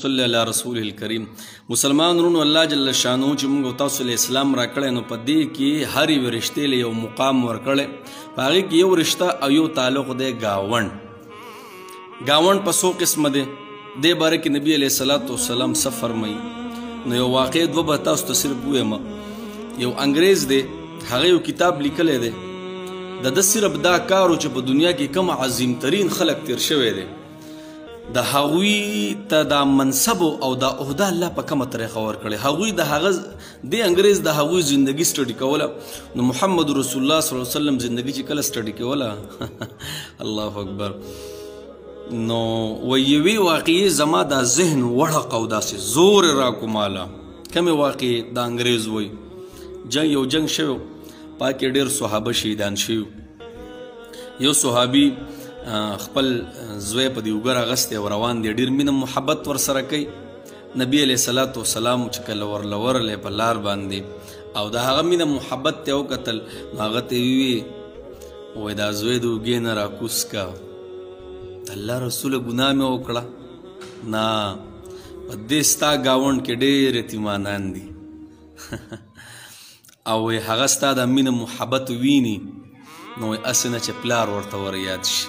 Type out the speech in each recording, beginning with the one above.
صلی الله رسول الکریم. مسلمان ورونو، الله جل شانو چې موږ تاسو له اسلام راکړی نو په دې کې هر یو رشتې له یو مقام ورکړی. په هغې کې یو رشته او یو تعلق دی ګاونډ. ګاونډ په څو قسمه دی، دې باره کې نبي علیه الصلاة والسلام څه فرمایي. نو یو واقع دوه به تاسو ته صرف ووایم. یو انګریز دی، هغه یو کتاب لیکلی دی، د ده صرف دا کار و چې په دنیا کې کوم عظیم ترین خلق تیر شوی دی، د هغوی ته دا منصب او دا عهده الله په کومه طریقه ورکړې. هغوی د هغه دې انګریز د هغوی زندگی سټډي کوله. نو محمد رسول الله صلی الله علیه وسلم زندگی چې کله سټډي کوله الله اکبر، نو و یوې واقعې زما دا ذهن وړق او داسې زور راکوماله. کومې واقعې؟ د انګریز وایي یو جنګ شوی، پا کې ډېر صحابه شهیدان شوي. یو صحابي خپل زوی په دې اوږه راغستی او روان دی، ډېر مینه محبت ورسره کوي. نبي علیه صلات وسلام چې کله ورله ورلی په لار باندې او د هغه مینه محبت ته وکتل، نو هغه ته یې ووایي دا زوی د اوږې نه راکوز کا، الله رسوله ګناه مې وکړه. نه، په دې ستا ګاونډ کې ډېر یتیمانان دي او هغه ستا د مینه محبت ویني، نو هسې نه چې پلار ورته ور یاد شي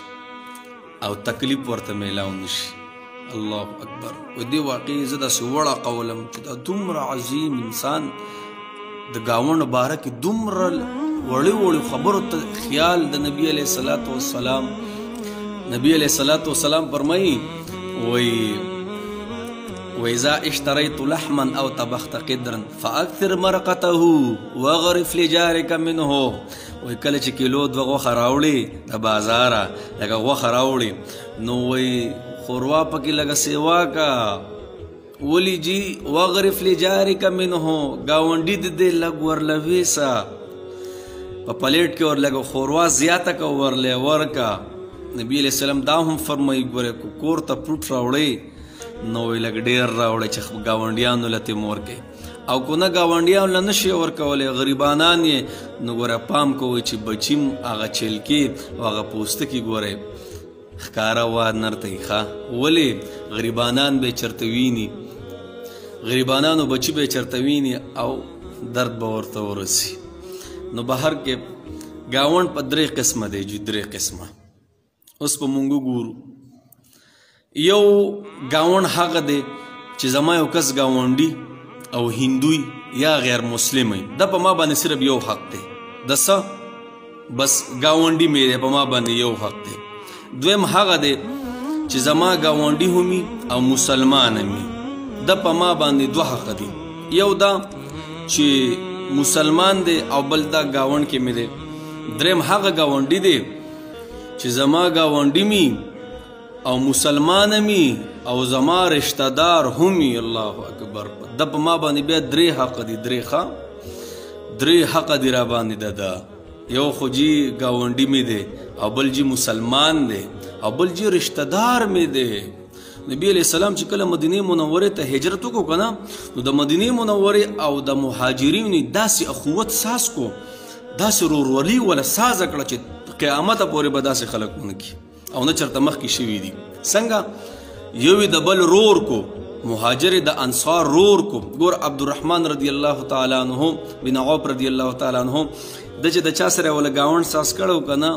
او تکلیف ورته میلاو نشي. الله اکبر. و دې واقعي زه داسې وړه قولم چې دا دومره عظیم انسان د ګاونډ باره کې دومره وړې وړې خبرو ته خیال د نبي علیه الصلاة والسلام. نبی علیه الصلاة والسلام فرمایي وإذا اشتريت لحما أو طبخت قدرا فأكثر مرقته وغرف لجارك منه. وی کله چې کیلو دوه غوښه راوړي د بازاره، لکه غوښه راوړي، نو وی خوروا پکې لږه سیوا کا، ولي جي وغرف لجارك منه، ګاونډي د دې لږ ورله ویسه، په پلیټ کې ور لږه خوروا زیاته که ورله ورکه. نبي علیه السلام دا هم فرمایي ګوره که کور ته فروټ راوړئ نو وی لږ ډېر راوړئ چې ګاونډیانو له ترې ورکئ، او که نه ګاونډیانو له نشئ ورکولی، غریبانان یې، نو ګوره پام کوئ چې بچیم هغه چلکې او هغه پوستکي ګورئ ښکاره وا نرته یې ښه. ولې؟ غریبانان به یې چېرته ویني، غریبانانو بچي به یې چېرته ویني او درد به ورته ورسي. نو بهر کې ګاونډ په درې قسمه دی، درې قسمه. اوس په مونږ وګورو. یو ګاونډ هغه دی چې زما یو کس ګاونډي او هندوی یا غیر مسلم وي، دا په ما باندې صرف یو حق دی، د څه؟ بس ګاونډي مې دی، په ما باندې یو حق دی. دویم هغه دی چې زما ګاونډي هم او مسلمان هم، دا په ما باندې دوه حق دی. یو دا چې مسلمان دی او بل دا ګاونډ کې مې دی. دریم هغه ګاونډي دی چې زما ګاونډي مې او مسلمان می او زما رشتہ دار همي. الله اکبر. د په ما باندې بیا درې حق دي، درې حق دي را باندې. دا یو خو جی ګاونډي می دی او بل جی مسلمان دی او بل جی رشتہ دار می دی. نبی علیہ السلام چې کله مدینه منورې ته هجرت وکړو که نه، نو د مدینه منورې او د مهاجرینو داسې اخوت ساز کو، داسې ورورولي ولا سازه کړه چې قیامت پورې به داسې خلک ونه کړي او نه چرته مخکې شوي دي. څنګه؟ یو د بل رور کو، مهاجر د انصار رور کو. ګور عبدالرحمن رضی الله تعالی عنه بن عوف رضی الله تعالی عنه د چې د چا سره ولا ګاونډ ساس کړو که نه،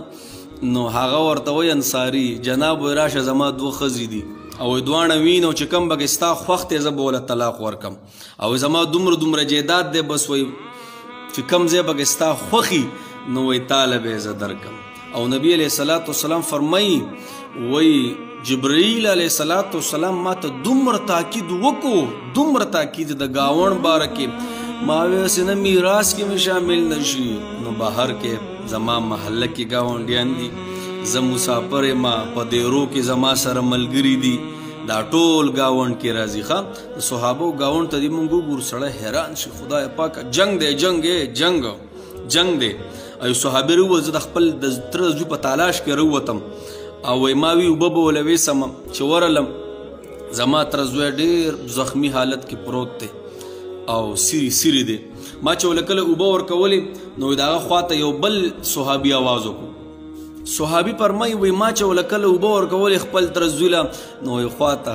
نو هغه ورته وایي انصاري جناب وایي راشه زما دوه ښځې دي او دواړه وینو چې کوم پکې ستا خوښ دی زه به وله طلاق ورکم، او زما دومره جیداد دی، بس وایي چې کوم ځای پکې ستا خوښي نو وایي تاله به یې زه درکم. او نبی علیه الصلاة والسلام فرمایي وایي جبرائیل علیه الصلاة والسلام ما ته دومره تاکید وکړو، دومره تاکید د ګاونډ باره کې، ما ویل هسې نه میراث کې مې شامل نه شي. نو بهر کې زما محله کې ګاونډیان دي، زه مسافر یم، په دیرو کې زما سره ملګري دي، دا ټول ګاونډ کې راځي. ښه، د صحابو ګاونډ ته دې مونږ وګورو، سړی حیران شي خدای پاکه، جنګ دی جنګ دی. او صحابي راووت، زه د خپل د تره زوی په تالاش کې راووتم او وایي ما وی اوبه به وله ویسم، چې ورغلم زما تره زوی ډېر زخمي حالت کې پروت دی او سیری دی. ما چې وله کله اوبه ورکولې نو د هغه خواته یو بل صحابي آواز وکړو. صحابي فرمایي وایي ما چې وله کله اوبه ورکولې خپل تره زوی له، نو وایي خواته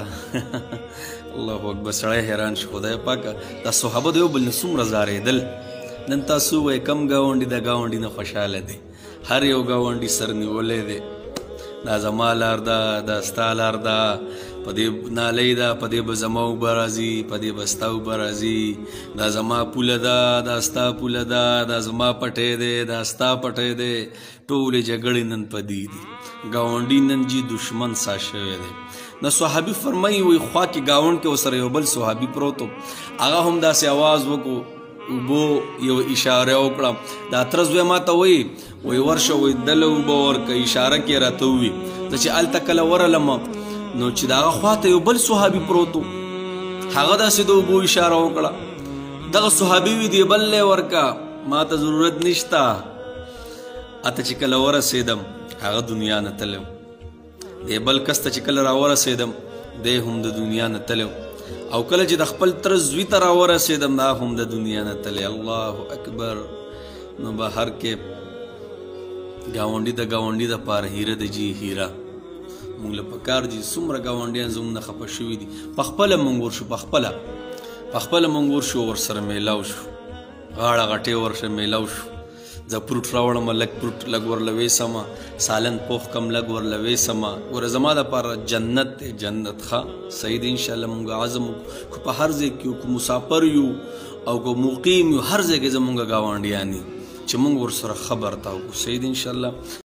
الله اکبر. سړی حیران شو خدای پاکه دا صحابه د یو بل نه څومره زارېدل. نن تاسو وایئ کم ګاونډي د ګاونډي نه خوشحاله دی. هر یو ګاونډي سر نیولی دی. دا زما لار ده، دا ستا لار ده، په دې نالۍ ده، په دې به زما اوبه راځي، په دې به ستا اوبه راځي. دا زما پوله ده، دا ستا پوله ده، دا زما پټی دی، دا ستا پټی دی. ټولې جګړې نن په دې دي. ګاونډي نن جي دشمن سا شوی دی. نو صحابي فرمایي وایي خوا کې ګاونډ کې ورسره یو بل صحابي پروت و. هغه هم داسې اواز وکړو، اوبو یو اشاره وکړه. دا تره زوی ما ته وایي ورشه وایي دله اوبه ورکه، اشاره کې راته ووي. زه چې هلته کله ورغلم نو چې د هغه خوا ته یو بل صحابي پروت و، هغه داسې د اوبو اشاره وکړه. دغه صحابي وي دی بل ورکه، ما ته ضرورت نشته. اته چې کله ورسېدم هغه دنیا نه تللی و. دی بل کس ته چې کله راورسېدم دی هم د دنیا نه تللی و. او کله چې د خپل تره زوی ته راورسېدم دا هم د دنیا نه تللی. الله اکبر. نو بهر کې ګاونډي د ګاونډي دپاره هیره د جي هیره. موږ له پکار دي څومره ګاونډیان زموږ نه خفه شوي دي. پخپله موږ ورشو، پخپله موږ ورشو، ورسره میلاو شو، غاړه غټې ورشه میلاو شو. زه پروټ راوړم، لږ پروټ لږ ورله ویسمه، سالن پوخ کم لږ ورله ویسمه. ګوره زما دپاره جنت دی، جنت. ښه صحیح دی انشاءالله. موږ عزم خو په هر ځای کې یو، که مسافر یو او که مقیم یو، هر ځای کې زموږ ګاونډیان دي چې موږ ورسره خبر تاو. صحیح دی انشاءالله.